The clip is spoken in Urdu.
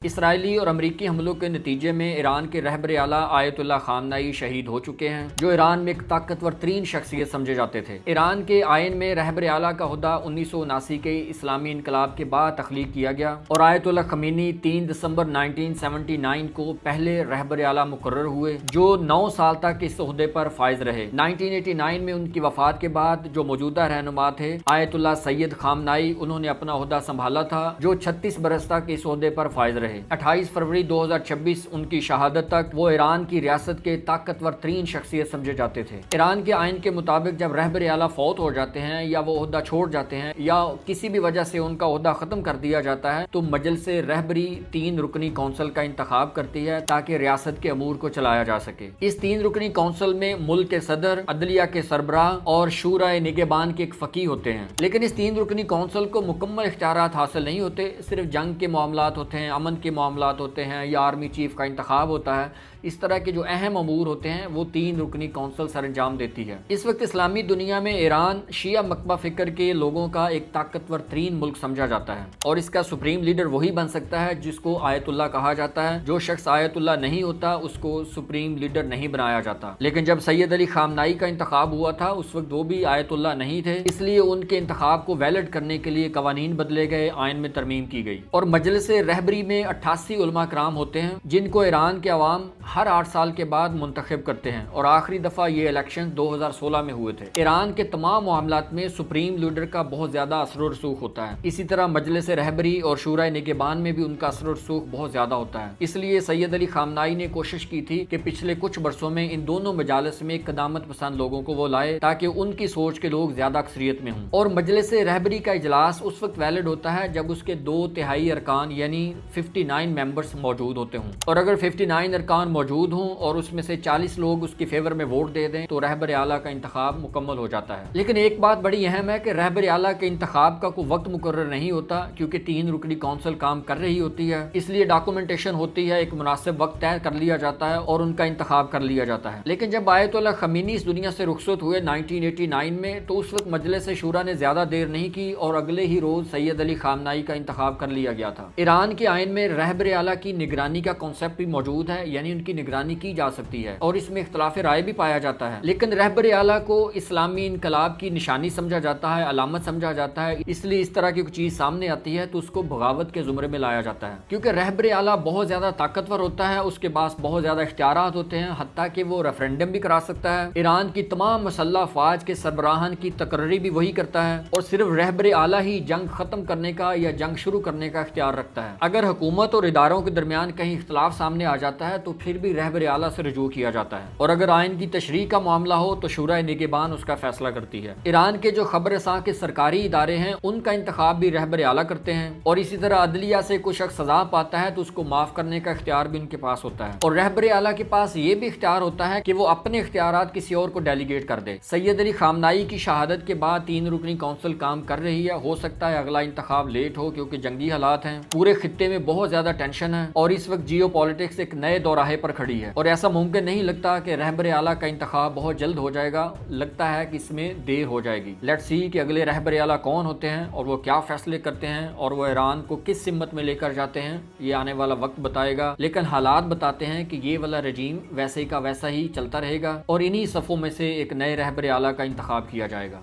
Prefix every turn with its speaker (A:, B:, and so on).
A: اسرائیلی اور امریکی حملوں کے نتیجے میں ایران کے رہبر اعلیٰ آیت اللہ خامنئی شہید ہو چکے ہیں، جو ایران میں ایک طاقتور ترین شخصیت سمجھے جاتے تھے۔ ایران کے آئین میں رہبر اعلیٰ کا عہدہ 1979 کے اسلامی انقلاب کے بعد تخلیق کیا گیا اور آیت اللہ خمینی 3 دسمبر 1979 کو پہلے رہبر اعلیٰ مقرر ہوئے، جو 9 سال تک اس عہدے پر فائز رہے۔ 1989 میں ان کی وفات کے بعد جو موجودہ رہنما تھے آیت اللہ سید خامنئی، انہوں نے اپنا عہدہ سنبھالا تھا، جو 36 برس تک اس عہدے پر فائز رہے۔ 28 فروری 2026 ان کی شہادت تک وہ ایران کی ریاست کے طاقتور ترین شخصیت سمجھے جاتے تھے۔ ایران کے آئین کے مطابق جب رہبر اعلیٰ فوت ہو جاتے ہیں یا وہ عہدہ چھوڑ جاتے ہیں یا کسی بھی وجہ سے ان کا عہدہ ختم کر دیا جاتا ہے تو مجلس رہبری 3 رکنی کونسل کا انتخاب کرتی ہے تاکہ ریاست کے امور کو چلایا جا سکے۔ اس 3 رکنی کونسل میں ملک کے صدر، عدلیہ کے سربراہ اور شورائے نگہبان کے ایک فقیہ ہوتے ہیں، لیکن اس 3 رکنی کونسل کو مکمل اختیارات حاصل نہیں ہوتے، صرف جنگ کے معاملات ہوتے ہیں، امن کے معاملات ہوتے ہیں یا آرمی چیف کا انتخاب ہوتا ہے۔ اس طرح کے جو اہم امور ہوتے ہیں وہ 3 رکنی کونسل سر انجام دیتی ہے۔ اس وقت اسلامی دنیا میں ایران شیعہ مکبہ فکر کے لوگوں کا ایک طاقتور ترین ملک سمجھا جاتا ہے اور اس کا سپریم لیڈر وہی بن سکتا ہے جس کو آیت اللہ کہا جاتا ہے۔ جو شخص آیت اللہ نہیں ہوتا اس کو سپریم لیڈر نہیں بنایا جاتا۔ لیکن جب سید علی خامنئی کا انتخاب ہوا تھا اس وقت وہ بھی آیت اللہ نہیں تھے، اس لیے ان کے انتخاب کو ویلڈ کرنے کے لیے قوانین بدلے گئے، آئین میں ترمیم کی گئی اور مجلس رہبری میں 88 علماء کرام ہوتے ہیں جن کو ایران کے عوام ہر 8 سال کے بعد منتخب کرتے ہیں اور آخری دفعہ یہ الیکشن 2016 میں ہوئے تھے۔ ایران کے تمام معاملات میں سپریم لیڈر کا بہت زیادہ اثر و رسوخ ہوتا ہے، اسی طرح مجلس رہبری اور شورائے نگہبان میں بھی ان کا اثر و رسوخ بہت زیادہ ہوتا ہے۔ اس لیے سید علی خامنئی نے کوشش کی تھی کہ پچھلے کچھ برسوں میں ان دونوں مجالس میں قدامت پسند لوگوں کو وہ لائے تاکہ ان کی سوچ کے لوگ زیادہ اکثریت میں ہوں۔ اور مجلس رہبری کا اجلاس اس وقت ویلڈ ہوتا ہے جب اس کے 2/3 ارکان یعنی 59 ممبرز موجود ہوتے ہوں، اور اگر 59 ارکان موجود ہوں اور اس میں سے 40 لوگ اس کی فیور میں ووٹ دے دیں تو رہبر اعلیٰ کا انتخاب مکمل ہو جاتا ہے۔ لیکن ایک بات بڑی اہم ہے کہ رہبر اعلیٰ کے انتخاب کا کوئی وقت مقرر نہیں ہوتا، کیونکہ 3 رکنی کونسل کام کر رہی ہوتی ہے، اس لیے ڈاکومنٹیشن ہوتی ہے، ایک مناسب وقت طے کر لیا جاتا ہے اور ان کا انتخاب کر لیا جاتا ہے۔ لیکن جب آیت اللہ خمینی اس دنیا سے رخصت ہوئے 1989 میں تو اس وقت مجلس شورا نے زیادہ دیر نہیں کی اور اگلے ہی روز سید علی خامنئی کا انتخاب کر لیا گیا تھا۔ ایران کے آئین میں رہبر اعلیٰ کی نگرانی کا کانسیپٹ بھی موجود ہے، یعنی ان کی نگرانی کی جا سکتی ہے اور اس میں اختلاف رائے بھی پایا جاتا ہے، لیکن رہبر اعلیٰ کو اسلامی انقلاب کی نشانی سمجھا جاتا ہے، علامت سمجھا جاتا ہے، اس لیے اس طرح کی کوئی چیز سامنے آتی ہے تو اس کو بغاوت کے زمرے میں لایا جاتا ہے، کیونکہ رہبر اعلیٰ بہت زیادہ طاقتور ہوتا ہے، اس کے پاس بہت زیادہ اختیارات ہوتے ہیں، حتیٰ کہ وہ ریفرینڈم بھی کرا سکتا ہے۔ ایران کی تمام مسلح افواج کے سربراہان کی تقرری بھی وہی کرتا ہے اور صرف رہبر اعلیٰ ہی جنگ ختم کرنے کا یا جنگ شروع کرنے کا اختیار رکھتا ہے۔ اگر حکومت اور اداروں کے درمیان کہیں اختلاف سامنے آ جاتا ہے تو پھر بھی رہبر اعلیٰ سے رجوع کیا جاتا ہے، اور اگر آئین کی تشریح کا معاملہ ہو تو شورائے نگہبان اس کا فیصلہ کرتی ہے۔ ایران کے جو خبر رساں کے سرکاری ادارے ہیں ان کا انتخاب بھی رہبر اعلیٰ کرتے ہیں، اور اسی طرح عدلیہ سے کوئی شخص سزا پاتا ہے تو اس کو معاف کرنے کا اختیار بھی ان کے پاس ہوتا ہے، اور رہبر اعلیٰ کے پاس یہ بھی اختیار ہوتا ہے کہ وہ اپنے اختیارات کسی اور کو ڈیلیگیٹ کر دے۔ سید علی خامنئی کی شہادت کے بعد 3 رکنی کونسل کام کر رہی ہے، ہو سکتا ہے اگلا انتخاب لیٹ ہو کیونکہ جنگی حالات ہیں، پورے خطے میں بہت زیادہ ٹینشن ہے اور اس وقت جیو پالیٹکس ایک نئے دوراہے پر کھڑی ہے، اور ایسا ممکن نہیں لگتا کہ رہبر اعلیٰ کا انتخاب بہت جلد ہو جائے گا، لگتا ہے کہ اس میں دیر ہو جائے گی۔ لیٹس سی کہ اگلے رہبر اعلیٰ کون ہوتے ہیں اور وہ کیا فیصلے کرتے ہیں اور وہ ایران کو کس سمت میں لے کر جاتے ہیں، یہ آنے والا وقت بتائے گا، لیکن حالات بتاتے ہیں کہ یہ والا رجیم ویسے کا ویسا ہی چلتا رہے گا اور انہی صفوں میں سے ایک نئے رہبر اعلیٰ کا انتخاب کیا جائے گا۔